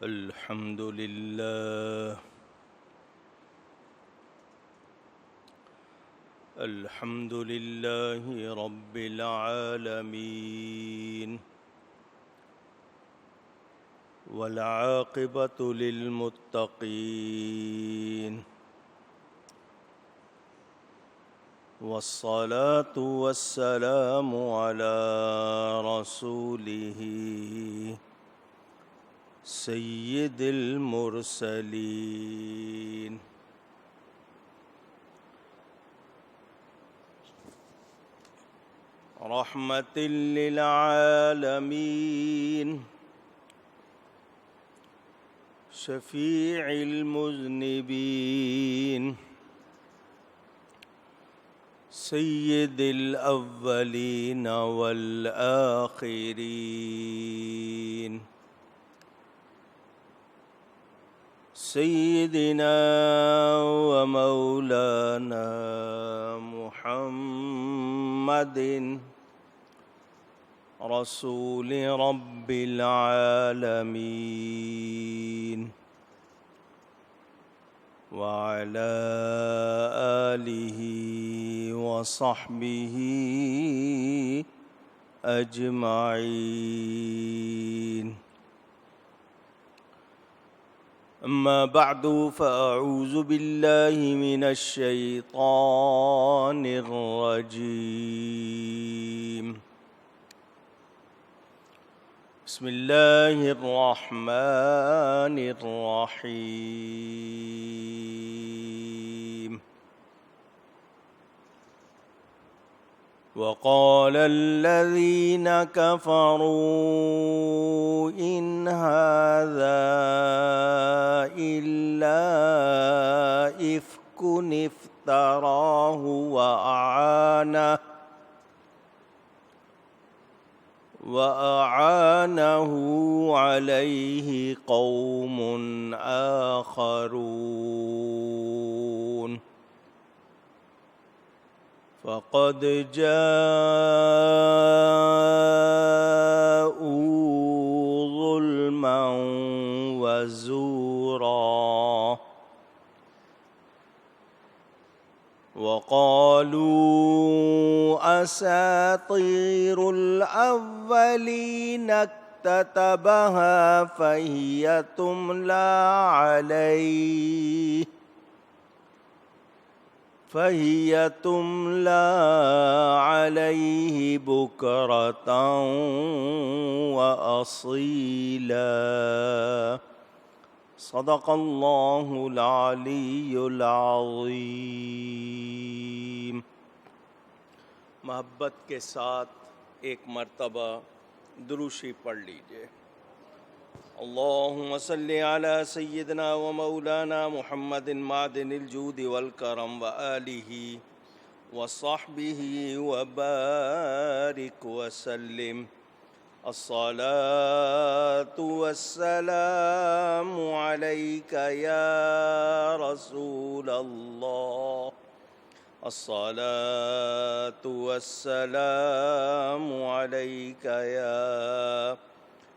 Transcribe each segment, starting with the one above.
الحمد لله الحمد لله رب العالمين والعاقبة للمتقين والصلاة والسلام على رسوله سید المرسلین رحمت للعالمین شفیع المذنبین سید الاولین والآخرین سیدنا ومولانا محمد رسول رب العالمین وعلى آلہ وصحبہ اجمعین. اما بعد فاعوذ باللہ من الشیطان الرجیم. بسم اللہ الرحمن الرحیم. وقال الذين كفروا إن هذا إلا إفك افتراه وأعانه عليه قوم آخرون فقد جاءوا ظلما وزورا وقالوا أساطير الأولين اكتتبها فهي تملى عليه بكرة وأصيلا. صدق اللہ العلی العظیم. محبت کے ساتھ ایک مرتبہ درود شریف پڑھ لیجئے. اللہم صلی علی سیدنا و مولانا محمد معدن الجود والکرم وآلہ وصحبہ وبارک وسلم. الصلاة والسلام عليك يا رسول الله. الصلاة والسلام عليك يا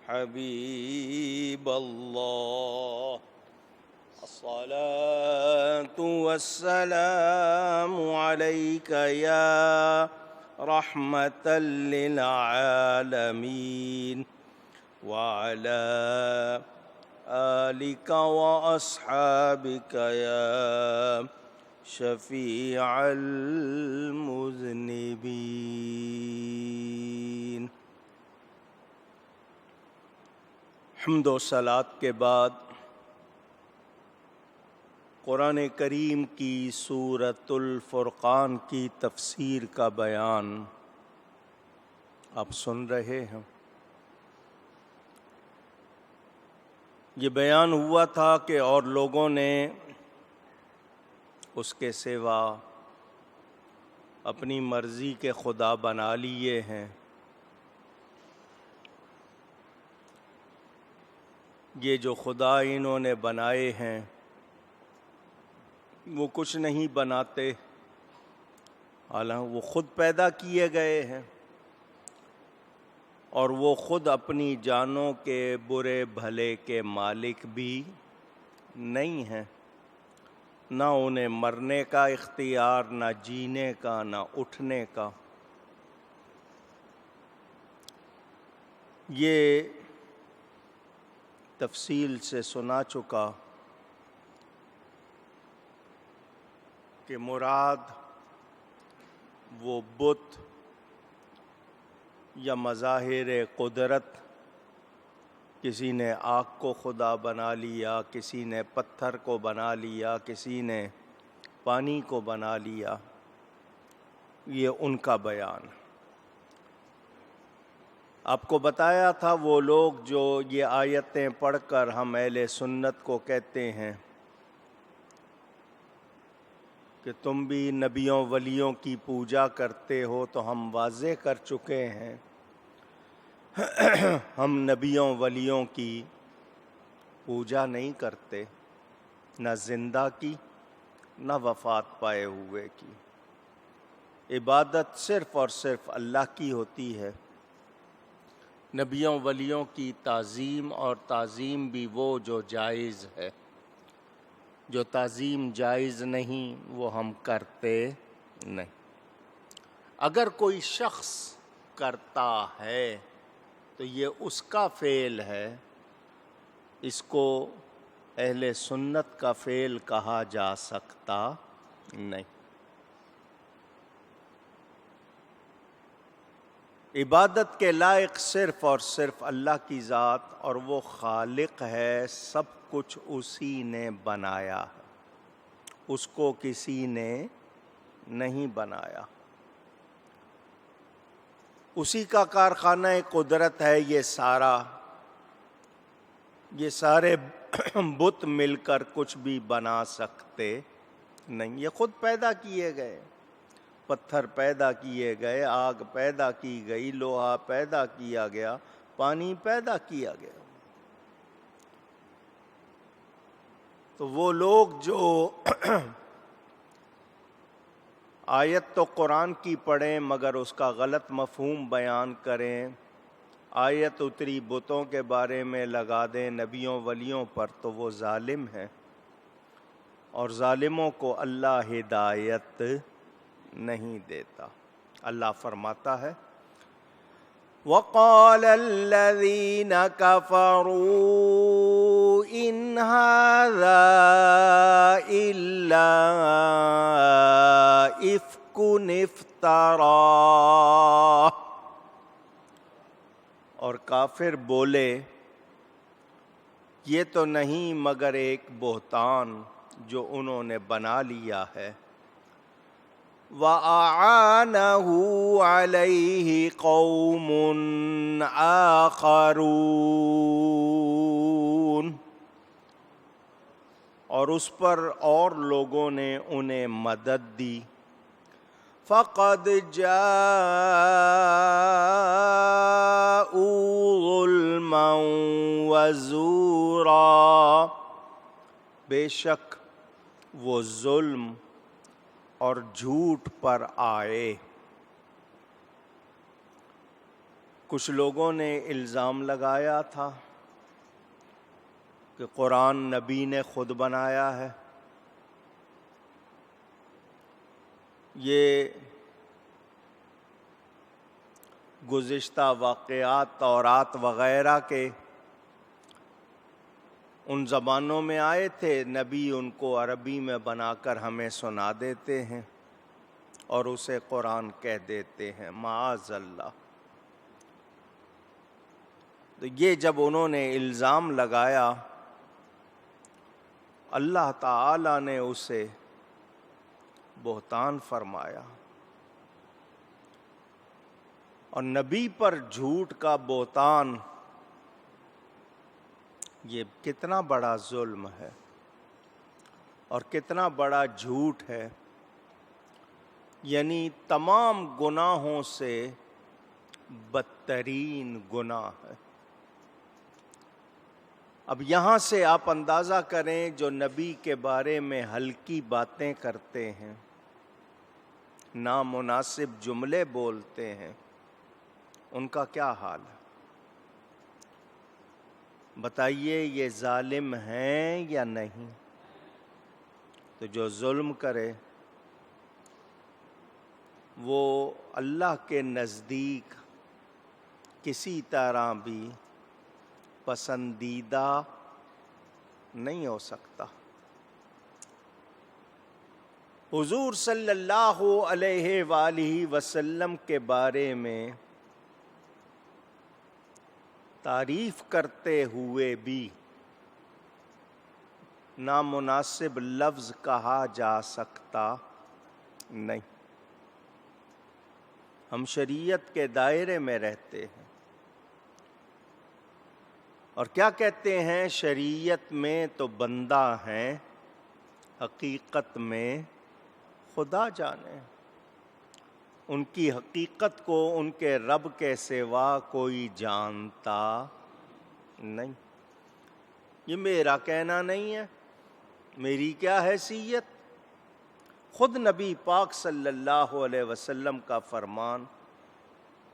حبيب الله. الصلاة والسلام عليك يا رحمة للعالمين وعلى آلك وأصحابك يا شفيع المذنبين. حمد و صلات کے بعد قرآن کریم کی سورۃ الفرقان کی تفسیر کا بیان آپ سن رہے ہیں. یہ بیان ہوا تھا کہ اور لوگوں نے اس کے سوا اپنی مرضی کے خدا بنا لیے ہیں. یہ جو خدا انہوں نے بنائے ہیں وہ کچھ نہیں بناتے، حالانکہ وہ خود پیدا کیے گئے ہیں. اور وہ خود اپنی جانوں کے برے بھلے کے مالک بھی نہیں ہیں، نہ انہیں مرنے کا اختیار، نہ جینے کا، نہ اٹھنے کا۔ یہ تفصیل سے سنا چکا کہ مراد وہ بت یا مظاہر قدرت، کسی نے آگ کو خدا بنا لیا، کسی نے پتھر کو بنا لیا، کسی نے پانی کو بنا لیا، یہ ان کا بیان۔ آپ کو بتایا تھا وہ لوگ جو یہ آیتیں پڑھ کر ہم اہل سنت کو کہتے ہیں کہ تم بھی نبیوں ولیوں کی پوجا کرتے ہو، تو ہم واضح کر چکے ہیں ہم نبیوں ولیوں کی پوجا نہیں کرتے، نہ زندہ کی نہ وفات پائے ہوئے کی۔ عبادت صرف اور صرف اللہ کی ہوتی ہے۔ نبیوں ولیوں کی تعظیم، اور تعظیم بھی وہ جو جائز ہے، جو تعظیم جائز نہیں وہ ہم کرتے نہیں۔ اگر کوئی شخص کرتا ہے تو یہ اس کا فعل ہے، اس کو اہل سنت کا فعل کہا جا سکتا نہیں۔ عبادت کے لائق صرف اور صرف اللہ کی ذات، اور وہ خالق ہے، سب کچھ اسی نے بنایا ہے، اس کو کسی نے نہیں بنایا۔ اسی کا کارخانہ قدرت ہے یہ سارے بت مل کر کچھ بھی بنا سکتے نہیں، یہ خود پیدا کیے گئے۔ پتھر پیدا کیے گئے، آگ پیدا کی گئی، لوہا پیدا کیا گیا، پانی پیدا کیا گیا۔ تو وہ لوگ جو آیت تو قرآن کی پڑھیں مگر اس کا غلط مفہوم بیان کریں، آیت اتری بتوں کے بارے میں لگا دیں نبیوں ولیوں پر، تو وہ ظالم ہیں، اور ظالموں کو اللہ ہدایت نہیں دیتا۔ اللہ فرماتا ہے وَقَالَ الَّذِينَ كَفَرُوا إِنْ هَذَا إِلَّا إِفْكٌ افْتَرَاهُ، اور کافر بولے یہ تو نہیں مگر ایک بہتان جو انہوں نے بنا لیا ہے۔ وَأَعَانَهُ عَلَيْهِ قَوْمٌ آخَرُونَ، اور اس پر اور لوگوں نے انہیں مدد دی۔ فَقَدْ جَاءُوا ظُلْمًا وَزُورًا، بے شک وہ ظلم اور جھوٹ پر آئے۔ کچھ لوگوں نے الزام لگایا تھا کہ قرآن نبی نے خود بنایا ہے۔ یہ گزشتہ واقعات تورات وغیرہ کے ان زبانوں میں آئے تھے، نبی ان کو عربی میں بنا کر ہمیں سنا دیتے ہیں اور اسے قرآن کہہ دیتے ہیں، معاذ اللہ۔ تو یہ جب انہوں نے الزام لگایا، اللہ تعالی نے اسے بہتان فرمایا، اور نبی پر جھوٹ کا بہتان یہ کتنا بڑا ظلم ہے اور کتنا بڑا جھوٹ ہے، یعنی تمام گناہوں سے بدترین گناہ ہے۔ اب یہاں سے آپ اندازہ کریں جو نبی کے بارے میں ہلکی باتیں کرتے ہیں، نامناسب جملے بولتے ہیں، ان کا کیا حال ہے۔ بتائیے یہ ظالم ہیں یا نہیں؟ تو جو ظلم کرے وہ اللہ کے نزدیک کسی طرح بھی پسندیدہ نہیں ہو سکتا۔ حضور صلی اللہ علیہ وآلہ وسلم کے بارے میں تعریف کرتے ہوئے بھی نامناسب لفظ کہا جا سکتا نہیں۔ ہم شریعت کے دائرے میں رہتے ہیں، اور کیا کہتے ہیں؟ شریعت میں تو بندہ ہیں، حقیقت میں خدا جانے۔ ان کی حقیقت کو ان کے رب کے سوا کوئی جانتا نہیں۔ یہ میرا کہنا نہیں ہے، میری کیا حیثیت؟ خود نبی پاک صلی اللہ علیہ وسلم کا فرمان،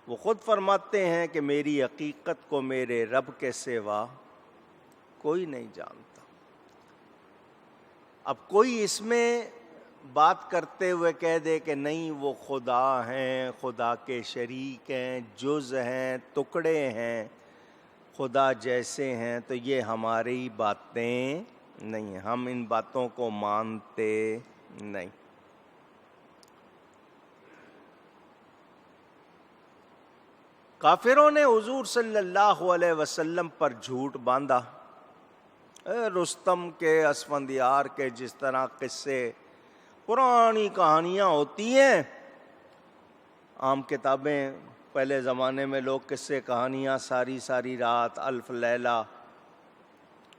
وہ خود فرماتے ہیں کہ میری حقیقت کو میرے رب کے سوا کوئی نہیں جانتا۔ اب کوئی اس میں بات کرتے ہوئے کہہ دے کہ نہیں وہ خدا ہیں، خدا کے شریک ہیں، جز ہیں، ٹکڑے ہیں، خدا جیسے ہیں، تو یہ ہماری باتیں نہیں ہیں، ہم ان باتوں کو مانتے نہیں۔ کافروں نے حضور صلی اللہ علیہ وسلم پر جھوٹ باندھا۔ رستم کے، اسفندیار کے، جس طرح قصے پرانی کہانیاں ہوتی ہیں، عام کتابیں پہلے زمانے میں لوگ قصے کہانیاں ساری رات، الف لیلہ،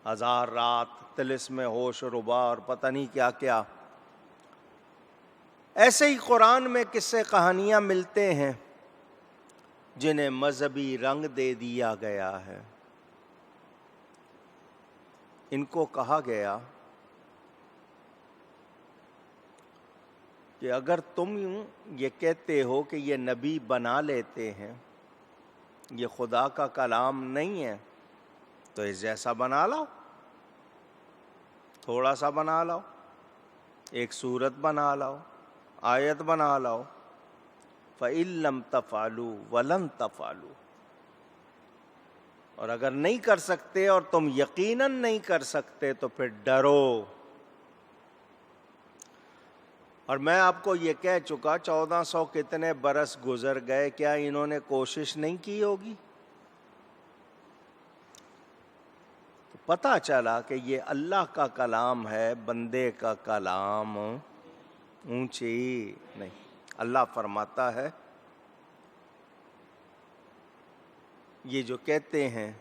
ہزار رات، طلسم ہوش و ربا اور پتہ نہیں کیا کیا، ایسے ہی قرآن میں قصے کہانیاں ملتے ہیں جنہیں مذہبی رنگ دے دیا گیا ہے۔ ان کو کہا گیا کہ اگر تم یہ کہتے ہو کہ یہ نبی بنا لیتے ہیں، یہ خدا کا کلام نہیں ہے، تو اس جیسا بنا لاؤ، تھوڑا سا بنا لاؤ، ایک سورت بنا لاؤ، آیت بنا لاؤ۔ فَإِن لَّمْ تَفْعَلُوا وَلَن تَفْعَلُوا، اور اگر نہیں کر سکتے اور تم یقیناً نہیں کر سکتے تو پھر ڈرو۔ اور میں آپ کو یہ کہہ چکا 1400 کتنے برس گزر گئے، کیا انہوں نے کوشش نہیں کی ہوگی؟ تو پتہ چلا کہ یہ اللہ کا کلام ہے، بندے کا کلام اونچی نہیں۔ اللہ فرماتا ہے، یہ جو کہتے ہیں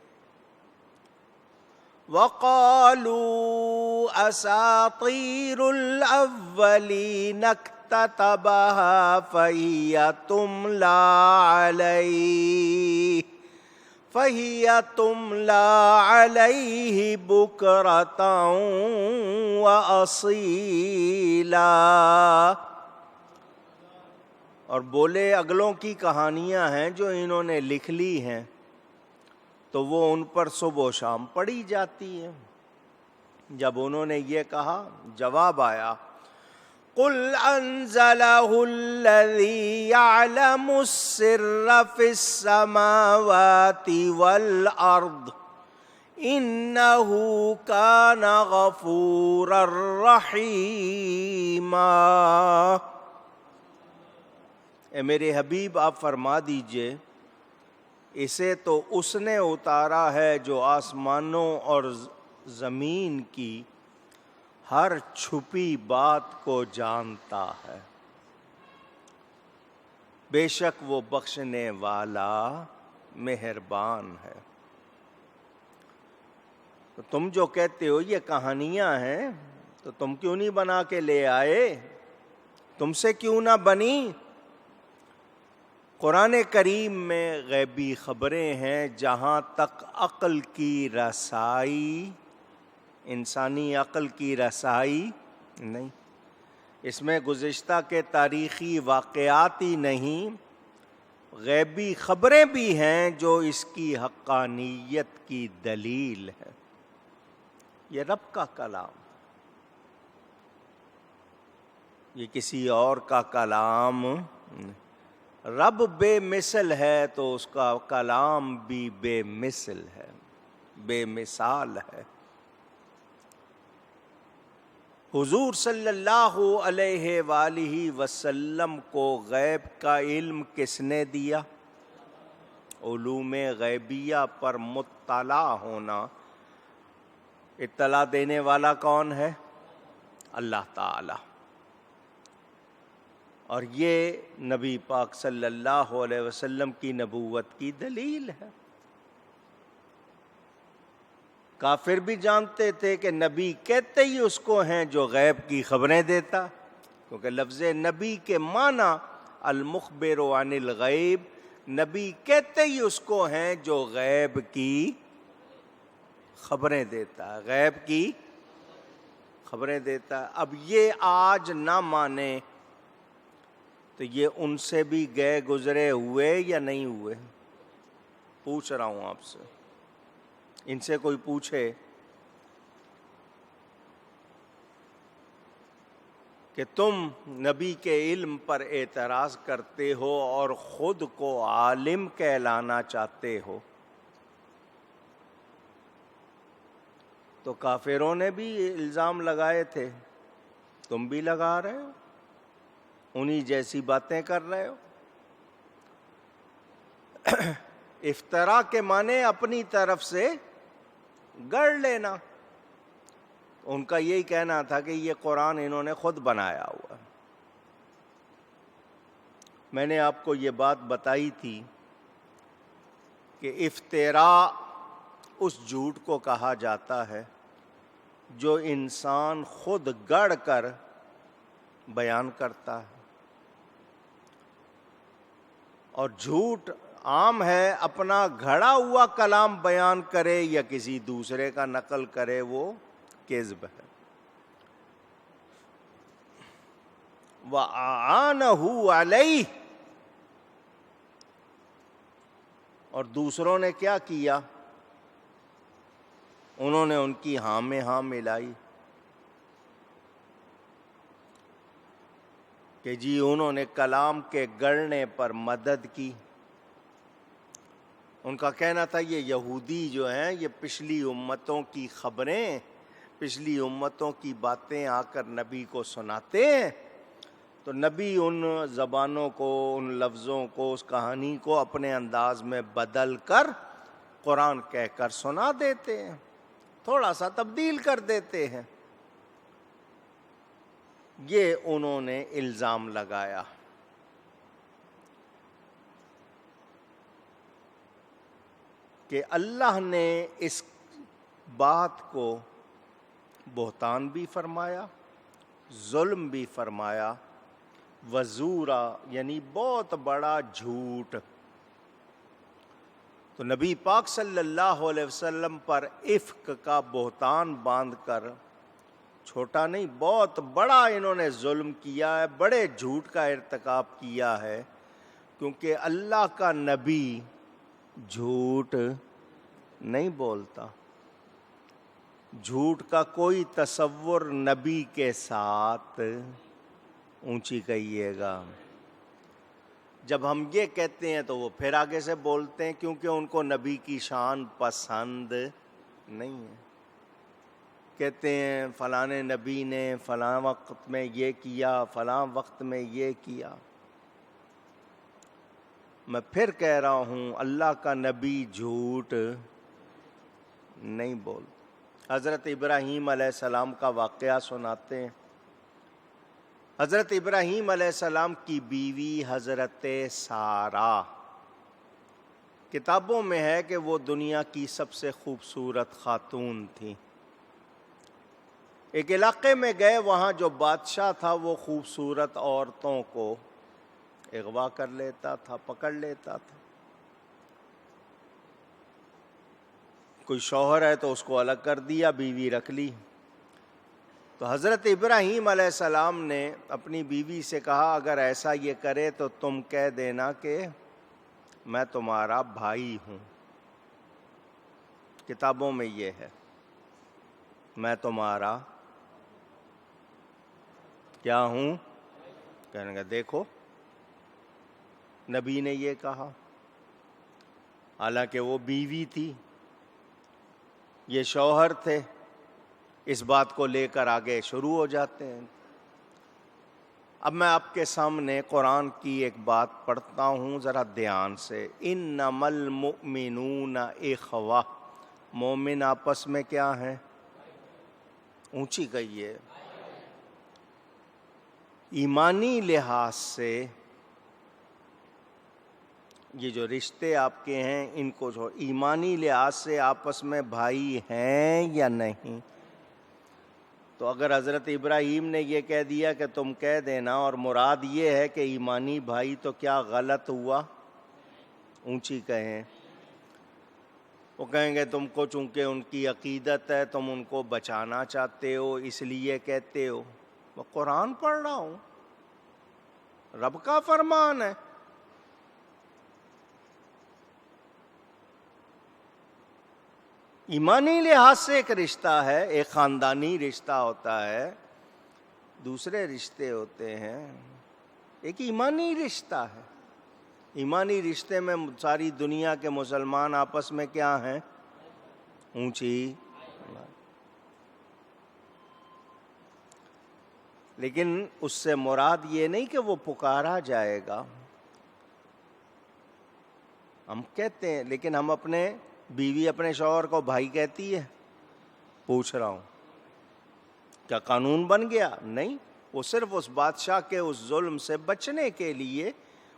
وَقَالُوا أَسَاطِيرُ الْأَوَّلِينَ اكْتَتَبَهَا فَهِيَ تُمْلَى عَلَيْهِ بُكْرَةً وَأَصِيلًا، اور بولے اگلوں کی کہانیاں ہیں جو انہوں نے لکھ لی ہیں، تو وہ ان پر صبح و شام پڑھی جاتی ہیں۔ جب انہوں نے یہ کہا، جواب آیا، قُلْ أَنزَلَهُ الَّذِي يَعْلَمُ السِّرَّ فِي السَّمَاوَاتِ وَالْأَرْضِ إِنَّهُ كَانَ غَفُورًا رَحِيمًا۔ اے میرے حبیب، آپ فرما دیجئے، اسے تو اس نے اتارا ہے جو آسمانوں اور زمین کی ہر چھپی بات کو جانتا ہے، بے شک وہ بخشنے والا مہربان ہے۔ تو تم جو کہتے ہو یہ کہانیاں ہیں، تو تم کیوں نہیں بنا کے لے آئے؟ تم سے کیوں نہ بنی؟ قرآن کریم میں غیبی خبریں ہیں، جہاں تک عقل کی رسائی، انسانی عقل کی رسائی نہیں، اس میں گزشتہ کے تاریخی واقعات ہی نہیں، غیبی خبریں بھی ہیں جو اس کی حقانیت کی دلیل ہے۔ یہ رب کا کلام، یہ کسی اور کا کلام۔ رب بے مثل ہے تو اس کا کلام بھی بے مثل ہے، بے مثال ہے۔ حضور صلی اللہ علیہ وآلہ وسلم کو غیب کا علم کس نے دیا؟ علوم غیبیہ پر مطلع ہونا۔ اطلاع دینے والا کون ہے؟ اللہ تعالی۔ اور یہ نبی پاک صلی اللہ علیہ وسلم کی نبوت کی دلیل ہے۔ کافر بھی جانتے تھے کہ نبی کہتے ہی اس کو ہیں جو غیب کی خبریں دیتا، کیونکہ لفظ نبی کے معنی المخبر عن الغیب، نبی کہتے ہی اس کو ہیں جو غیب کی خبریں دیتا ہے، غیب کی خبریں دیتا ہے۔ اب یہ آج نہ مانے تو یہ ان سے بھی گئے گزرے ہوئے یا نہیں ہوئے؟ پوچھ رہا ہوں آپ سے، ان سے کوئی پوچھے کہ تم نبی کے علم پر اعتراض کرتے ہو اور خود کو عالم کہلانا چاہتے ہو، تو کافروں نے بھی الزام لگائے تھے، تم بھی لگا رہے ہو، انہی جیسی باتیں کر رہے ہو۔ افتراء کے معنی اپنی طرف سے گڑھ لینا۔ ان کا یہی کہنا تھا کہ یہ قرآن انہوں نے خود بنایا ہوا۔ میں نے آپ کو یہ بات بتائی تھی کہ افتراء اس جھوٹ کو کہا جاتا ہے جو انسان خود گڑھ کر بیان کرتا ہے، اور جھوٹ عام ہے اپنا گھڑا ہوا کلام بیان کرے یا کسی دوسرے کا نقل کرے، وہ کذب ہے۔ وَأَعَانَهُ عَلَيْهِ، اور دوسروں نے کیا کیا؟ انہوں نے ان کی ہاں میں ہاں ملائی کہ جی انہوں نے کلام کے گڑھنے پر مدد کی۔ ان کا کہنا تھا یہ یہودی جو ہیں یہ پچھلی امتوں کی خبریں، پچھلی امتوں کی باتیں آ کر نبی کو سناتے ہیں، تو نبی ان زبانوں کو، ان لفظوں کو، اس کہانی کو اپنے انداز میں بدل کر قرآن کہہ کر سنا دیتے ہیں، تھوڑا سا تبدیل کر دیتے ہیں۔ یہ انہوں نے الزام لگایا۔ کہ اللہ نے اس بات کو بہتان بھی فرمایا، ظلم بھی فرمایا، وزورا یعنی بہت بڑا جھوٹ۔ تو نبی پاک صلی اللہ علیہ وسلم پر افک کا بہتان باندھ کر، چھوٹا نہیں بہت بڑا انہوں نے ظلم کیا ہے، بڑے جھوٹ کا ارتکاب کیا ہے، کیونکہ اللہ کا نبی جھوٹ نہیں بولتا۔ جھوٹ کا کوئی تصور نبی کے ساتھ، اونچی کہیے گا، جب ہم یہ کہتے ہیں تو وہ پھر آگے سے بولتے ہیں کیونکہ ان کو نبی کی شان پسند نہیں ہے۔ کہتے ہیں فلاں نبی نے فلاں وقت میں یہ کیا، فلاں وقت میں یہ کیا۔ میں پھر کہہ رہا ہوں اللہ کا نبی جھوٹ نہیں بولتا۔ حضرت ابراہیم علیہ السلام کا واقعہ سناتے ہیں۔ حضرت ابراہیم علیہ السلام کی بیوی حضرت سارہ، کتابوں میں ہے کہ وہ دنیا کی سب سے خوبصورت خاتون تھی۔ ایک علاقے میں گئے، وہاں جو بادشاہ تھا وہ خوبصورت عورتوں کو اغوا کر لیتا تھا، پکڑ لیتا تھا۔ کوئی شوہر ہے تو اس کو الگ کر دیا، بیوی رکھ لی۔ تو حضرت ابراہیم علیہ السلام نے اپنی بیوی سے کہا اگر ایسا یہ کرے تو تم کہہ دینا کہ میں تمہارا بھائی ہوں. کتابوں میں یہ ہے، میں تمہارا کیا ہوں. کہنے گا دیکھو نبی نے یہ کہا، حالانکہ وہ بیوی تھی، یہ شوہر تھے. اس بات کو لے کر آگے شروع ہو جاتے ہیں. اب میں آپ کے سامنے قرآن کی ایک بات پڑھتا ہوں، ذرا دھیان سے. انما المؤمنون اخوہ، مومن آپس میں کیا ہیں؟ اونچی کہیے. ایمانی لحاظ سے یہ جو رشتے آپ کے ہیں ان کو جو ایمانی لحاظ سے آپس میں بھائی ہیں یا نہیں؟ تو اگر حضرت ابراہیم نے یہ کہہ دیا کہ تم کہہ دینا اور مراد یہ ہے کہ ایمانی بھائی، تو کیا غلط ہوا؟ اونچی کہیں. وہ کہیں گے تم کو چونکہ ان کی عقیدت ہے تم ان کو بچانا چاہتے ہو اس لیے کہتے ہو. میں قرآن پڑھ رہا ہوں، رب کا فرمان ہے. ایمانی لحاظ سے ایک رشتہ ہے، ایک خاندانی رشتہ ہوتا ہے، دوسرے رشتے ہوتے ہیں. ایک ایمانی رشتہ ہے. ایمانی رشتے میں ساری دنیا کے مسلمان آپس میں کیا ہیں؟ اونچی. لیکن اس سے مراد یہ نہیں کہ وہ پکارا جائے گا. ہم کہتے ہیں، لیکن ہم اپنے بیوی اپنے شوہر کو بھائی کہتی ہے؟ پوچھ رہا ہوں، کیا قانون بن گیا؟ نہیں. وہ صرف اس بادشاہ کے اس ظلم سے بچنے کے لیے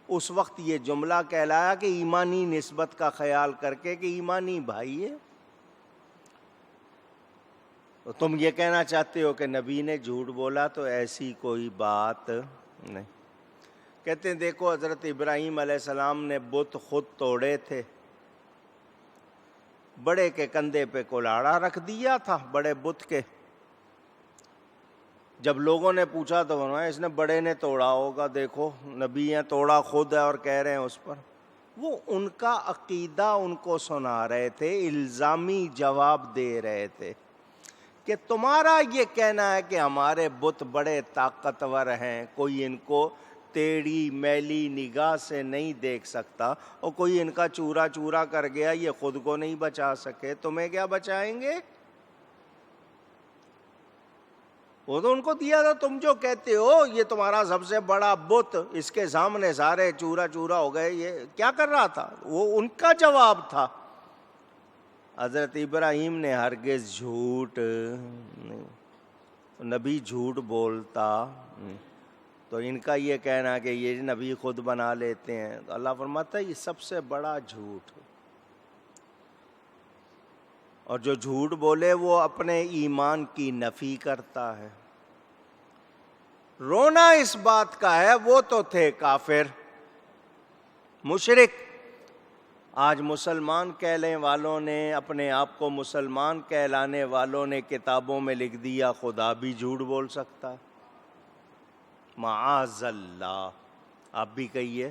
اس وقت یہ جملہ کہلایا کہ ایمانی نسبت کا خیال کر کے کہ ایمانی بھائی ہے. تو تم یہ کہنا چاہتے ہو کہ نبی نے جھوٹ بولا؟ تو ایسی کوئی بات نہیں. کہتے ہیں دیکھو حضرت ابراہیم علیہ السلام نے بت خود توڑے تھے، بڑے کے کندھے پہ کلاڑا رکھ دیا تھا بڑے بت کے. جب لوگوں نے پوچھا تو فرمایا اس نے بڑے نے توڑا ہوگا، دیکھو نبی ہیں توڑا خود ہے اور کہہ رہے ہیں اس پر. وہ ان کا عقیدہ ان کو سنا رہے تھے، الزامی جواب دے رہے تھے کہ تمہارا یہ کہنا ہے کہ ہمارے بت بڑے طاقتور ہیں، کوئی ان کو ٹیڑھی میلی نگاہ سے نہیں دیکھ سکتا، اور کوئی ان کا چورا چورا کر گیا یہ خود کو نہیں بچا سکے، تمہیں کیا بچائیں گے؟ وہ تو ان کو دیا تھا. تم جو کہتے ہو یہ تمہارا سب سے بڑا بت، اس کے سامنے سارے چورا چورا ہو گئے، یہ کیا کر رہا تھا؟ وہ ان کا جواب تھا. حضرت ابراہیم نے ہرگز جھوٹ نہیں، نبی جھوٹ بولتا نہیں. تو ان کا یہ کہنا کہ یہ نبی خود بنا لیتے ہیں، تو اللہ فرماتا ہے یہ سب سے بڑا جھوٹ. اور جو جھوٹ بولے وہ اپنے ایمان کی نفی کرتا ہے. رونا اس بات کا ہے وہ تو تھے کافر مشرک. آج مسلمان کہنے والوں نے، اپنے آپ کو مسلمان کہلانے والوں نے کتابوں میں لکھ دیا خدا بھی جھوٹ بول سکتا ہے. معاذ اللہ. آپ بھی کہیے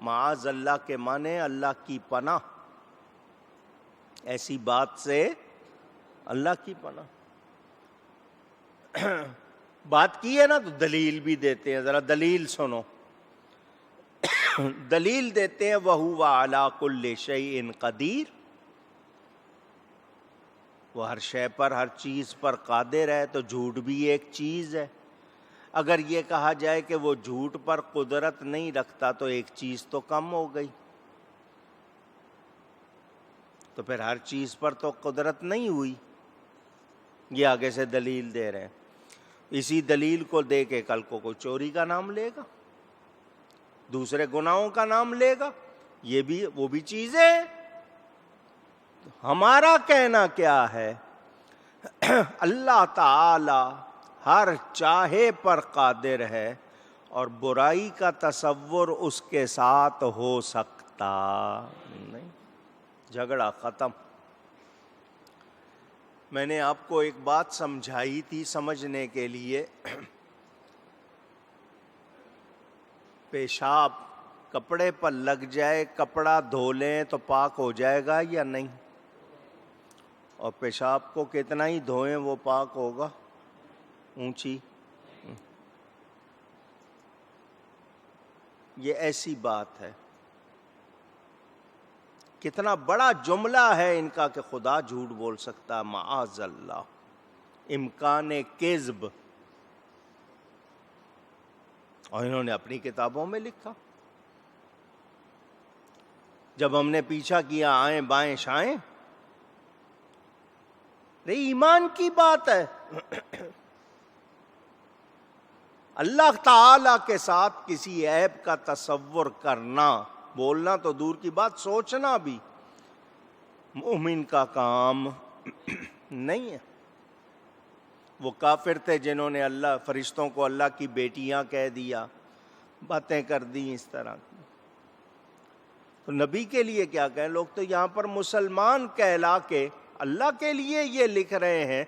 معاذ اللہ کے معنی اللہ کی پناہ. ایسی بات سے اللہ کی پناہ. بات کی ہے نا تو دلیل بھی دیتے ہیں، ذرا دلیل سنو. دلیل دیتے ہیں وَهُوَ عَلَىٰ كُلِّ شَيْءٍ قَدِيرٌ، وہ ہر شے پر ہر چیز پر قادر ہے. تو جھوٹ بھی ایک چیز ہے. اگر یہ کہا جائے کہ وہ جھوٹ پر قدرت نہیں رکھتا تو ایک چیز تو کم ہو گئی. تو پھر ہر چیز پر تو قدرت نہیں ہوئی. یہ آگے سے دلیل دے رہے ہیں. اسی دلیل کو دے کے کل کو کوئی چوری کا نام لے گا، دوسرے گناہوں کا نام لے گا، یہ بھی وہ بھی چیزیں. ہمارا کہنا کیا ہے؟ اللہ تعالی ہر چاہے پر قادر ہے اور برائی کا تصور اس کے ساتھ ہو سکتا نہیں. جھگڑا ختم. میں نے آپ کو ایک بات سمجھائی تھی سمجھنے کے لیے. پیشاب کپڑے پر لگ جائے، کپڑا دھو لیں تو پاک ہو جائے گا یا نہیں؟ اور پیشاب کو کتنا ہی دھوئیں وہ پاک ہوگا؟ اونچی، یہ ایسی بات ہے. کتنا بڑا جملہ ہے ان کا کہ خدا جھوٹ بول سکتا، معاذ اللہ، امکان کذب. اور انہوں نے اپنی کتابوں میں لکھا. جب ہم نے پیچھا کیا آئیں بائیں شائیں، نہیں ایمان کی بات ہے. اللہ تعالی کے ساتھ کسی عیب کا تصور کرنا، بولنا تو دور کی بات، سوچنا بھی مومن کا کام نہیں ہے. وہ کافر تھے جنہوں نے اللہ فرشتوں کو اللہ کی بیٹیاں کہہ دیا، باتیں کر دی اس طرح. تو نبی کے لیے کیا کہیں؟ لوگ تو یہاں پر مسلمان کہلا کے اللہ کے لیے یہ لکھ رہے ہیں.